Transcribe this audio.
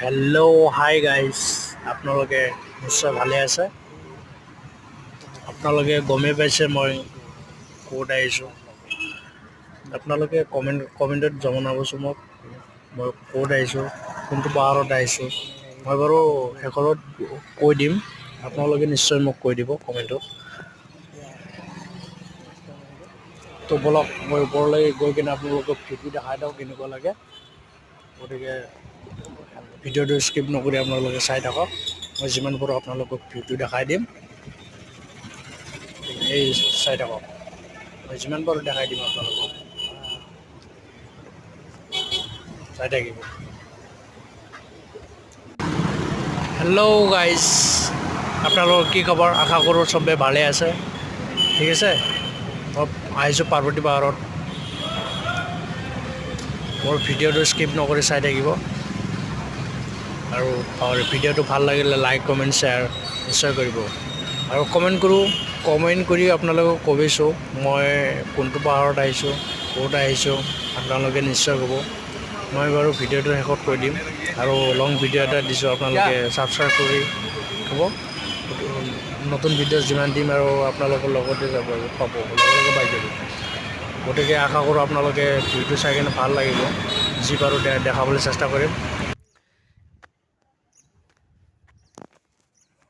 Hello' hi guys, আপোনালোকে নিশ্চয় ভালে আছে। আপোনালোকে গমেই পাইছে মই ক'ত আহিছোঁ। আপোনালোকে কমেণ্টত জনাবচোন মই ক'ত আহিছোঁ, কোনটো পাহাৰত আহিছোঁ। মই বাৰু শেষত কৈ দিম, আপোনালোকে নিশ্চয় মোক কৈ দিব কমেণ্টত। তো ব'লক মই ওপৰলৈ গৈ কিনে আপোনালোকক ভিডিঅ' দেখাই দিওঁ কেনেকুৱা লাগে। গতিকে ভিডিঅ'টো স্কিপ নকৰি আপোনালোকে চাই থাকক। মই যিমান পাৰোঁ আপোনালোকক ভিডিঅ' দেখাই দিম, এই চাই থাকক। মই যিমান পাৰোঁ দেখাই দিম আপোনালোকক, চাই থাকিব। হেল্ল' গাইজ, আপোনালোকৰ কি খবৰ? আশা কৰোঁ চবে ভালে আছে। ঠিক আছে, মই আহিছোঁ পাৰ্বতী পাহাৰত। মোৰ ভিডিঅ'টো স্কিপ নকৰি চাই থাকিব, আৰু ভিডিঅ'টো ভাল লাগিলে লাইক কমেণ্ট শ্বেয়াৰ নিশ্চয় কৰিব। আৰু কমেণ্ট কৰি আপোনালোকক ক'বিছোঁ মই কোনটো পাহাৰত আহিছোঁ, ক'ত আহিছোঁ, আপোনালোকে নিশ্চয় ক'ব। মই বাৰু ভিডিঅ'টো শেষত কৈ দিম। আৰু লং ভিডিঅ' এটা দিছোঁ, আপোনালোকে ছাবস্ক্ৰাইব কৰি হ'ব। নতুন ভিডিঅ' যিমান দিম আৰু আপোনালোকৰ লগতে যাব পাব, লগে পাই যাব। গতিকে আশা কৰোঁ আপোনালোকে ভিডিঅ'টো চাই কিনে ভাল লাগিব। যি পাৰোঁ দেখাবলৈ চেষ্টা কৰিম।